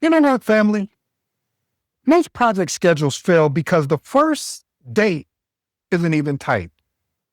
You know what, family? Most project schedules fail because the first date isn't even tight.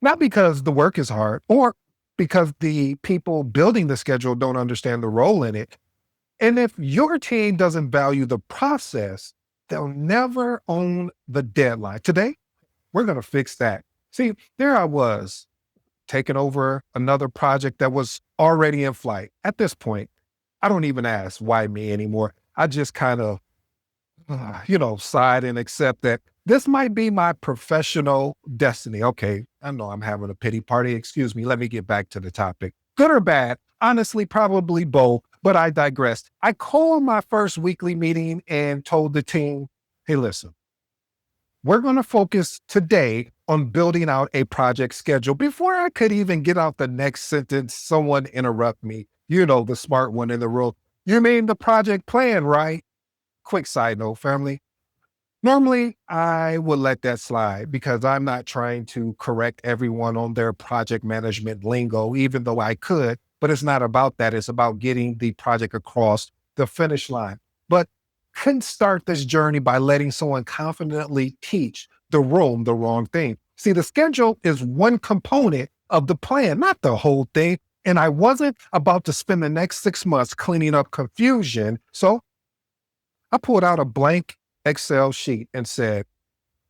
Not because the work is hard or because the people building the schedule don't understand the role in it. And if your team doesn't value the process, they'll never own the deadline. Today, we're going to fix that. See, there I was taking over another project that was already in flight. At this point, I don't even ask why me anymore. I just kind of sigh and accept that this might be my professional destiny. Okay, I know I'm having a pity party. Excuse me. Let me get back to the topic. Good or bad? Honestly, probably both, but I digress. I called my first weekly meeting and told the team, hey, listen, we're going to focus today on building out a project schedule. Before I could even get out the next sentence, someone interrupt me. You know, the smart one in the room. You mean the project plan, right? Quick side note, family. Normally, I would let that slide because I'm not trying to correct everyone on their project management lingo, even though I could, but it's not about that. It's about getting the project across the finish line. But couldn't start this journey by letting someone confidently teach the room the wrong thing. See, the schedule is one component of the plan, not the whole thing. And I wasn't about to spend the next 6 months cleaning up confusion. So I pulled out a blank Excel sheet and said,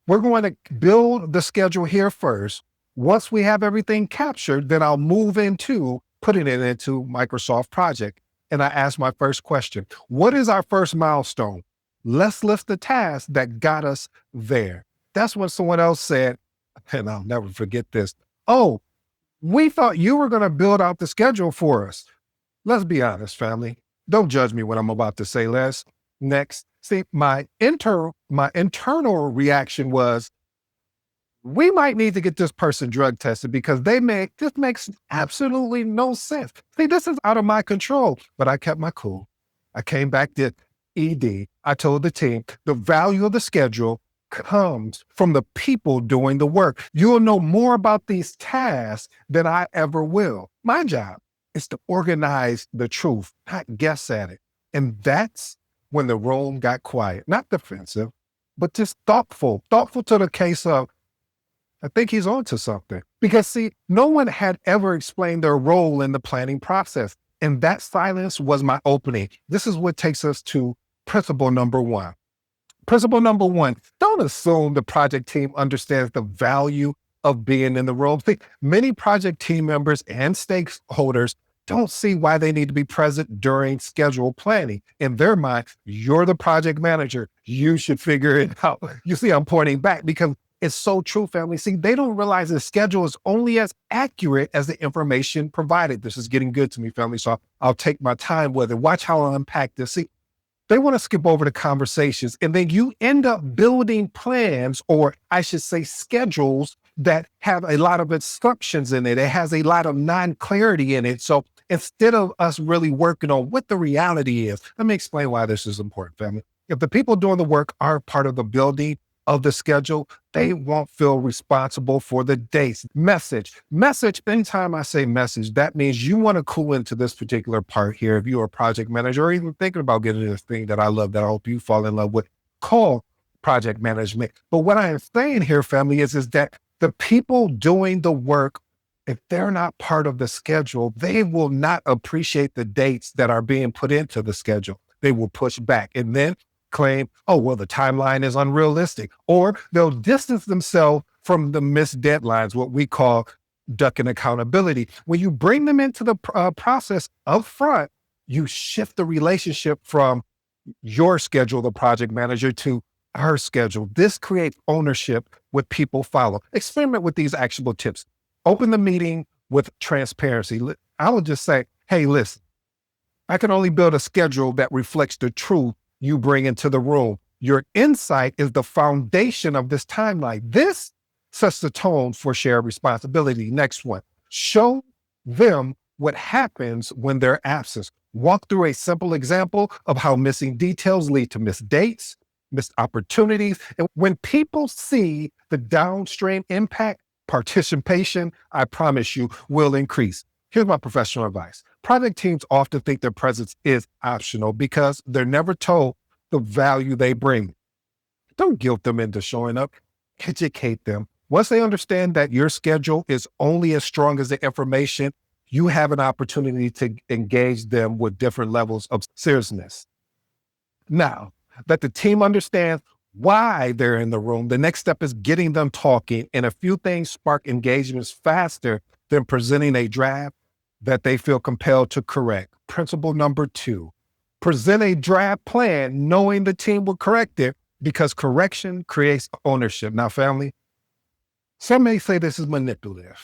we're going to build the schedule here first. Once we have everything captured, then I'll move into putting it into Microsoft Project. And I asked my first question, what is our first milestone? Let's list the tasks that got us there. That's when someone else said, and I'll never forget this, oh, we thought you were going to build out the schedule for us. Let's be honest, family. Don't judge me when I'm about to say less. Next. See, my internal reaction was, we might need to get this person drug tested because this makes absolutely no sense. See, this is out of my control, but I kept my cool. I came back to ED. I told the team the value of the schedule comes from the people doing the work. You'll know more about these tasks than I ever will. My job is to organize the truth, not guess at it. And that's when the room got quiet, not defensive, but just thoughtful to the case of, I think he's onto something. Because see, no one had ever explained their role in the planning process. And that silence was my opening. This is what takes us to principle number one. Principle number one, don't assume the project team understands the value of being in the room. See, many project team members and stakeholders don't see why they need to be present during schedule planning. In their mind, you're the project manager. You should figure it out. You see, I'm pointing back because it's so true, family. See, they don't realize the schedule is only as accurate as the information provided. This is getting good to me, family. So I'll take my time with it. Watch how I unpack this. See, they want to skip over the conversations and then you end up building plans, or I should say schedules, that have a lot of instructions in it. It has a lot of non-clarity in it. So instead of us really working on what the reality is, let me explain why this is important, family. If the people doing the work are part of the building of the schedule, they won't feel responsible for the dates. Message. Anytime I say message, that means you want to cool into this particular part here. If you're a project manager or even thinking about getting this thing that I love, that I hope you fall in love with, call project management. But what I am saying here, family, is that the people doing the work, if they're not part of the schedule, they will not appreciate the dates that are being put into the schedule. They will push back and then claim, oh, well, the timeline is unrealistic, or they'll distance themselves from the missed deadlines, what we call ducking accountability. When you bring them into the process up front, you shift the relationship from your schedule, the project manager, to her schedule. This creates ownership with people follow. Experiment with these actionable tips. Open the meeting with transparency. I would just say, hey, listen, I can only build a schedule that reflects the truth you bring into the room. Your insight is the foundation of this timeline. This sets the tone for shared responsibility. Next one, show them what happens when they're absent. Walk through a simple example of how missing details lead to missed dates, missed opportunities. And when people see the downstream impact, participation, I promise you, will increase. Here's my professional advice. Project teams often think their presence is optional because they're never told the value they bring. Don't guilt them into showing up. Educate them. Once they understand that your schedule is only as strong as the information, you have an opportunity to engage them with different levels of seriousness. Now that the team understands why they're in the room, the next step is getting them talking, and a few things spark engagements faster than presenting a draft that they feel compelled to correct. Principle number 2, present a draft plan knowing the team will correct it because correction creates ownership. Now, family, some may say this is manipulative.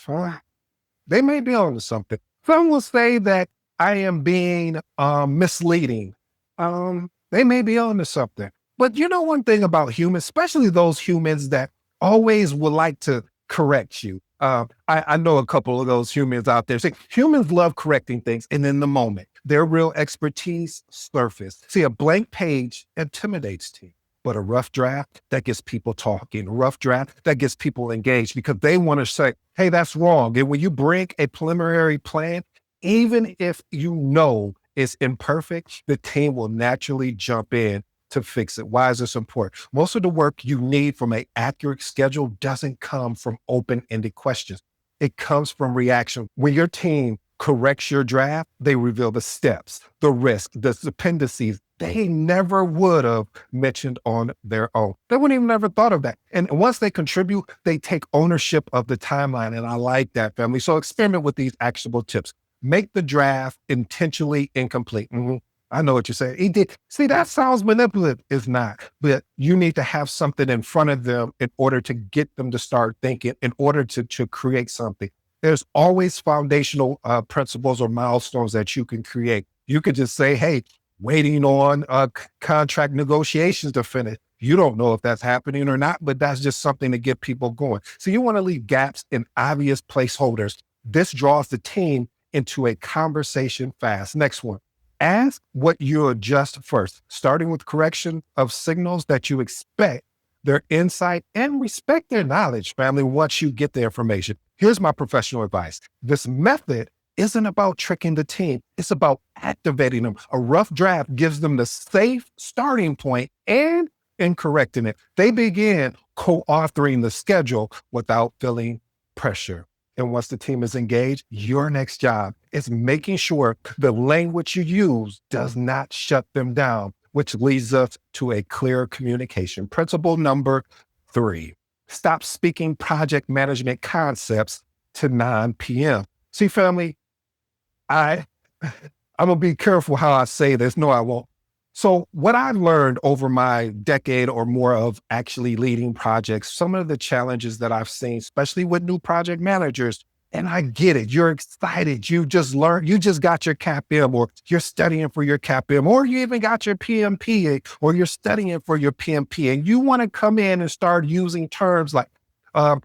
They may be on to something. Some will say that I am being misleading. They may be on to something. But you know one thing about humans, especially those humans that always would like to correct you. I know a couple of those humans out there. See, humans love correcting things, and in the moment, their real expertise surface. See, a blank page intimidates teams. But a rough draft that gets people talking, a rough draft that gets people engaged because they want to say, hey, that's wrong. And when you bring a preliminary plan, even if you know it's imperfect, the team will naturally jump in to fix it. Why is this important? Most of the work you need from an accurate schedule doesn't come from open-ended questions. It comes from reaction. When your team corrects your draft, they reveal the steps, the risk, the dependencies they never would have mentioned on their own. They wouldn't even ever thought of that. And once they contribute, they take ownership of the timeline. And I like that, family. So experiment with these actionable tips. Make the draft intentionally incomplete. I know what you're saying. He did. See, that sounds manipulative. It's not. But you need to have something in front of them in order to get them to start thinking, in order to create something. There's always foundational principles or milestones that you can create. You could just say, hey, waiting on contract negotiations to finish. You don't know if that's happening or not, but that's just something to get people going. So you want to leave gaps in obvious placeholders. This draws the team into a conversation fast. Next one. Ask what you adjust first, starting with correction of signals that you expect, their insight, and respect their knowledge, family, once you get the information. Here's my professional advice. This method isn't about tricking the team. It's about activating them. A rough draft gives them the safe starting point, and in correcting it, they begin co-authoring the schedule without feeling pressure. And once the team is engaged, your next job is making sure the language you use does not shut them down, which leads us to a clear communication. Principle number 3, stop speaking project management concepts to 9 p.m. See, family, I'm gonna be careful how I say this. No, I won't. So what I've learned over my decade or more of actually leading projects, some of the challenges that I've seen, especially with new project managers, and I get it. You're excited. You just learned, you just got your CAPM, or you're studying for your CAPM, or you even got your PMP, or you're studying for your PMP, and you want to come in and start using terms like, so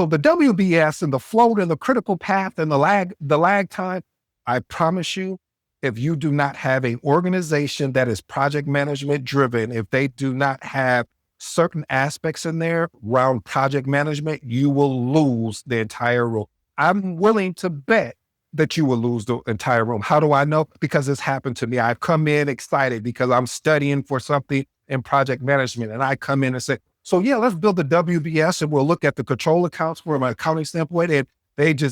the WBS and the float and the critical path and the lag time. I promise you, if you do not have an organization that is project management driven, if they do not have certain aspects in there around project management, you will lose the entire room. I'm willing to bet that you will lose the entire room. How do I know? Because it's happened to me. I've come in excited because I'm studying for something in project management, and I come in and say, so yeah, let's build the WBS and we'll look at the control accounts from an accounting standpoint. And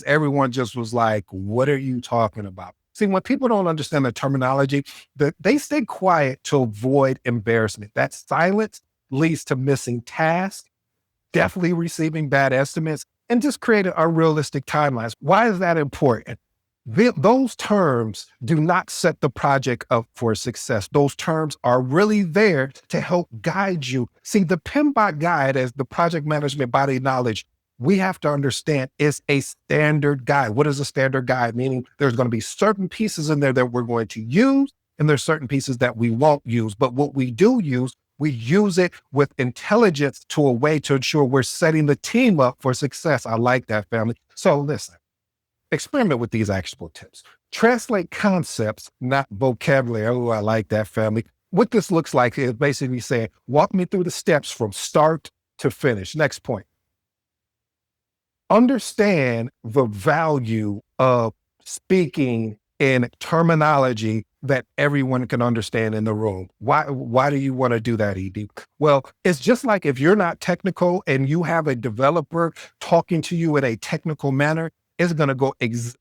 everyone just was like, what are you talking about? See, when people don't understand the terminology, they stay quiet to avoid embarrassment. That silence leads to missing tasks, definitely receiving bad estimates, and just creating unrealistic timelines. Why is that important? Those terms do not set the project up for success. Those terms are really there to help guide you. See, the PMBOK guide, as the project management body of knowledge, we have to understand is a standard guide. What is a standard guide? Meaning there's going to be certain pieces in there that we're going to use, and there's certain pieces that we won't use. But what we do use, we use it with intelligence to a way to ensure we're setting the team up for success. I like that, family. So listen, experiment with these actionable tips. Translate concepts, not vocabulary. Oh, I like that, family. What this looks like is basically saying, walk me through the steps from start to finish. Next point. Understand the value of speaking in terminology that everyone can understand in the room. Why do you want to do that, ED? Well, it's just like if you're not technical and you have a developer talking to you in a technical manner, it's going to go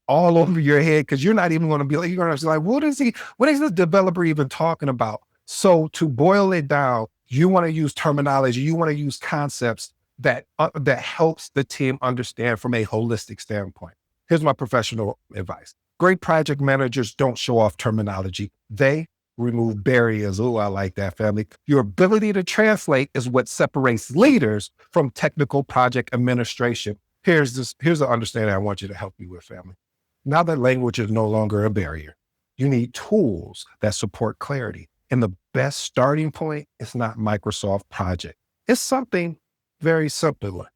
all over your head because you're not even going to be like, you're going to be like, what is this developer even talking about? So to boil it down, you want to use terminology, you want to use concepts that helps the team understand from a holistic standpoint. Here's my professional advice. Great project managers don't show off terminology. They remove barriers. Oh, I like that, family. Your ability to translate is what separates leaders from technical project administration. Here's an understanding I want you to help you with, family. Now that language is no longer a barrier, you need tools that support clarity. And the best starting point is not Microsoft Project. It's something very simple.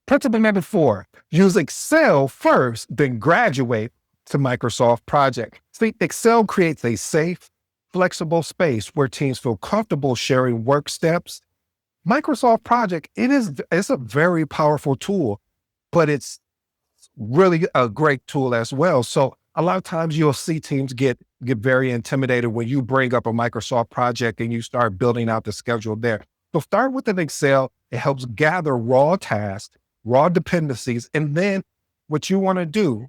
Principle number 4, use Excel first, then graduate to Microsoft Project. See, Excel creates a safe, flexible space where teams feel comfortable sharing work steps. Microsoft Project, it's a very powerful tool, but it's really a great tool as well. So a lot of times you'll see teams get very intimidated when you bring up a Microsoft project and you start building out the schedule there. So start with an Excel. It helps gather raw tasks, raw dependencies, and then what you want to do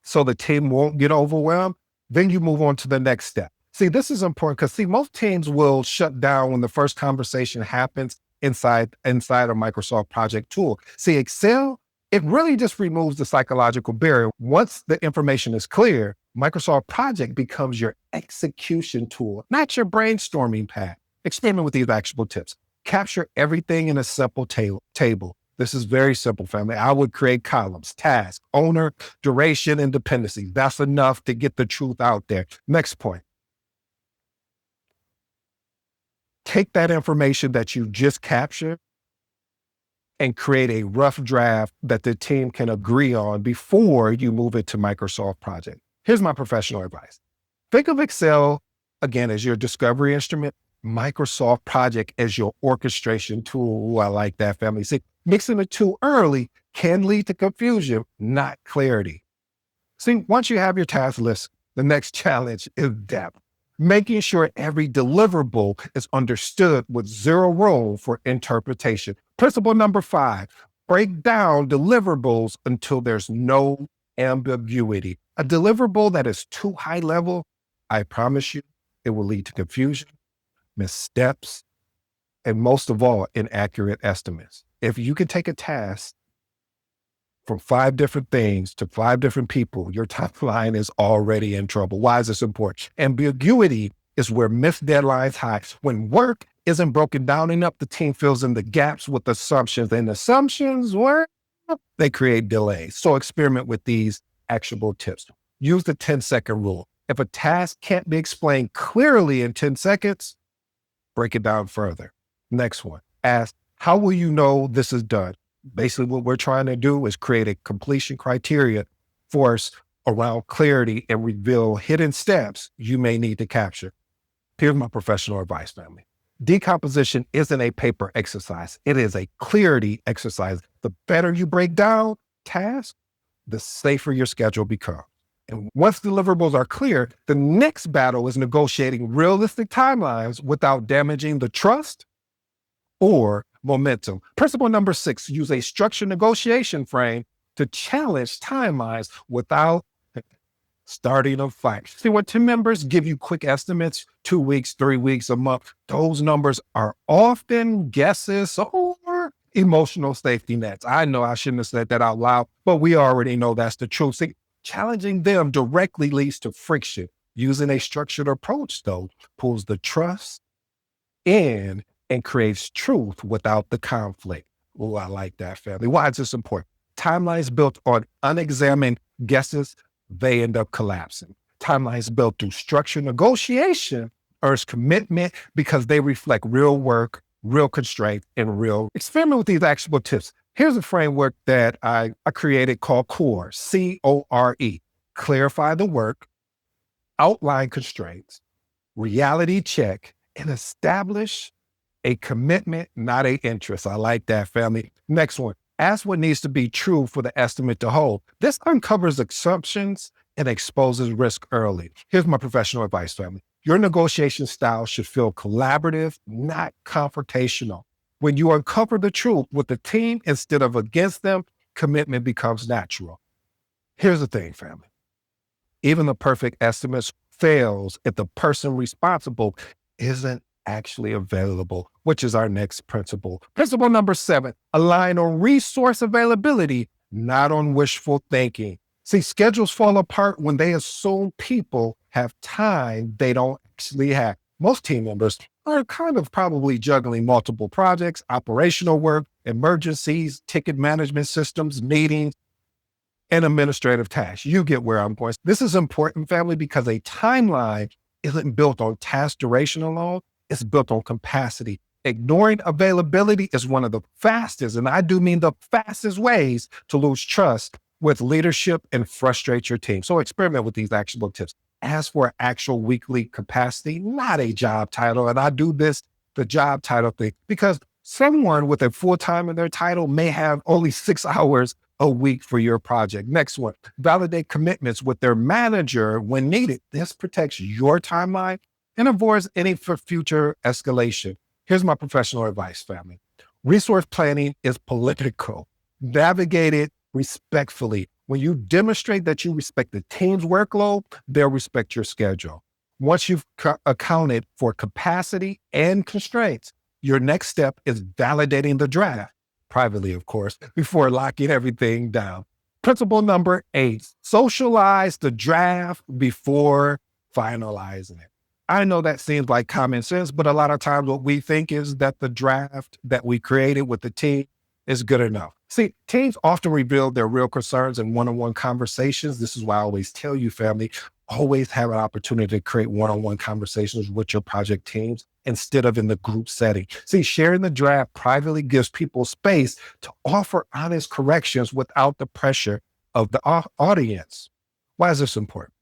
so the team won't get overwhelmed, then you move on to the next step. See, this is important because most teams will shut down when the first conversation happens inside a Microsoft project tool. See, Excel, it really just removes the psychological barrier. Once the information is clear, Microsoft Project becomes your execution tool, not your brainstorming pad. Experiment with these actionable tips. Capture everything in a simple table. This is very simple, family. I would create columns: task, owner, duration, and dependency. That's enough to get the truth out there. Next point. Take that information that you just captured and create a rough draft that the team can agree on before you move it to Microsoft Project. Here's my professional advice. Think of Excel, again, as your discovery instrument, Microsoft Project as your orchestration tool. Ooh, I like that, family. See, mixing the two early can lead to confusion, not clarity. See, once you have your task list, the next challenge is depth. Making sure every deliverable is understood with zero room for interpretation. Principle number 5, break down deliverables until there's no ambiguity. A deliverable that is too high level, I promise you, it will lead to confusion, missteps, and most of all, inaccurate estimates. If you can take a task from 5 different things to 5 different people, your timeline is already in trouble. Why is this important? Ambiguity is where missed deadlines hide. When work isn't broken down enough, the team fills in the gaps with assumptions, and assumptions, they create delays. So experiment with these actionable tips. Use the 10-second rule. If a task can't be explained clearly in 10 seconds, break it down further. Next one, ask, how will you know this is done? Basically, what we're trying to do is create a completion criteria for us around clarity and reveal hidden steps you may need to capture. Here's my professional advice, family. Decomposition isn't a paper exercise. It is a clarity exercise. The better you break down tasks, the safer your schedule becomes. And once deliverables are clear, the next battle is negotiating realistic timelines without damaging the trust or momentum. Principle number 6, use a structured negotiation frame to challenge timelines without starting a fight. See, when team members give you quick estimates, 2 weeks, 3 weeks, a month, those numbers are often guesses or emotional safety nets. I know I shouldn't have said that out loud, but we already know that's the truth. See, challenging them directly leads to friction. Using a structured approach, though, pulls the trust in and creates truth without the conflict. Oh, I like that, family. Why is this important? Timelines built on unexamined guesses, they end up collapsing. Timelines built through structured negotiation earns commitment because they reflect real work, real constraint, and real experiment with these actionable tips. Here's a framework that I created called CORE, C-O-R-E. Clarify the work, outline constraints, reality check, and establish a commitment, not a interest. I like that, family. Next one, ask what needs to be true for the estimate to hold. This uncovers assumptions and exposes risk early. Here's my professional advice, family. Your negotiation style should feel collaborative, not confrontational. When you uncover the truth with the team instead of against them, commitment becomes natural. Here's the thing, family. Even the perfect estimates fails if the person responsible isn't actually available, which is our next principle. Principle number 7, align on resource availability, not on wishful thinking. See, schedules fall apart when they assume people have time they don't actually have. Most team members are kind of probably juggling multiple projects, operational work, emergencies, ticket management systems, meetings, and administrative tasks. You get where I'm going. This is important, family, because a timeline isn't built on task duration alone. It's built on capacity. Ignoring availability is one of the fastest, and I do mean the fastest ways to lose trust with leadership and frustrate your team. So experiment with these actionable tips. Ask for actual weekly capacity, not a job title. And I do this, the job title thing, because someone with a full-time in their title may have only 6 hours a week for your project. Next one, validate commitments with their manager when needed. This protects your timeline and avoids any future escalation. Here's my professional advice, family. Resource planning is political. Navigate it respectfully. When you demonstrate that you respect the team's workload, they'll respect your schedule. Once you've accounted for capacity and constraints, your next step is validating the draft, privately, of course, before locking everything down. Principle number 8, socialize the draft before finalizing it. I know that seems like common sense, but a lot of times what we think is that the draft that we created with the team is good enough. See, teams often reveal their real concerns in one-on-one conversations. This is why I always tell you, family, always have an opportunity to create one-on-one conversations with your project teams instead of in the group setting. See, sharing the draft privately gives people space to offer honest corrections without the pressure of the audience. Why is this important?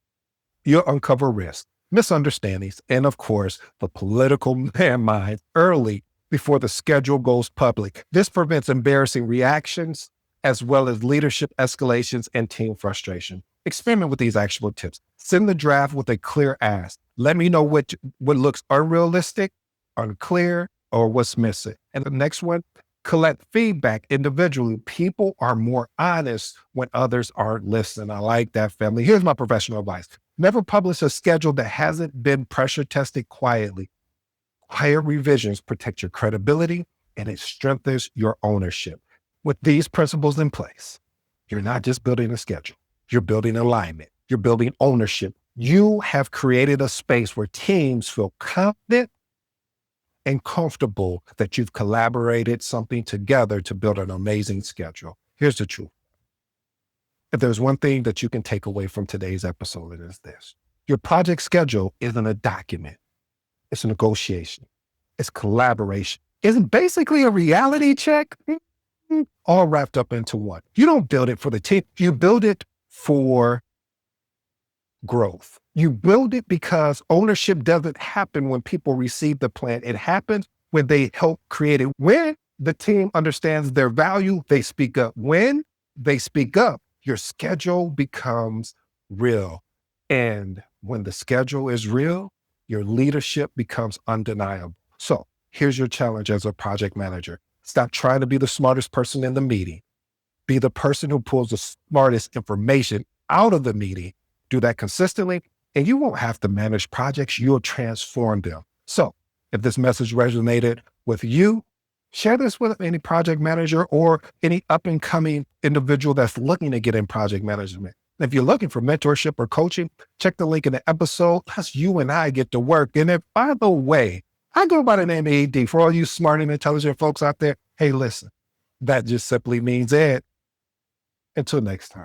You'll uncover risks, misunderstandings, and of course, the political landmines early before the schedule goes public. This prevents embarrassing reactions as well as leadership escalations and team frustration. Experiment with these actionable tips. Send the draft with a clear ask. Let me know what looks unrealistic, unclear, or what's missing. And the next one, collect feedback individually. People are more honest when others aren't listening. I like that, family. Here's my professional advice. Never publish a schedule that hasn't been pressure tested quietly. Quiet revisions protect your credibility and it strengthens your ownership. With these principles in place, you're not just building a schedule, you're building alignment, you're building ownership. You have created a space where teams feel confident and comfortable that you've collaborated something together to build an amazing schedule. Here's the truth. If there's one thing that you can take away from today's episode, it is this. Your project schedule isn't a document. It's a negotiation. It's collaboration. It's basically a reality check, all wrapped up into one. You don't build it for the team. You build it for growth. You build it because ownership doesn't happen when people receive the plan. It happens when they help create it. When the team understands their value, they speak up. When they speak up, your schedule becomes real. And when the schedule is real, your leadership becomes undeniable. So here's your challenge as a project manager. Stop trying to be the smartest person in the meeting. Be the person who pulls the smartest information out of the meeting. Do that consistently, and you won't have to manage projects. You'll transform them. So if this message resonated with you, share this with any project manager or any up and coming individual that's looking to get in project management. If you're looking for mentorship or coaching, check the link in the episode. That's you and I get to work. And if, by the way, I go by the name of ED. For all you smart and intelligent folks out there, hey, listen, that just simply means Ed. Until next time.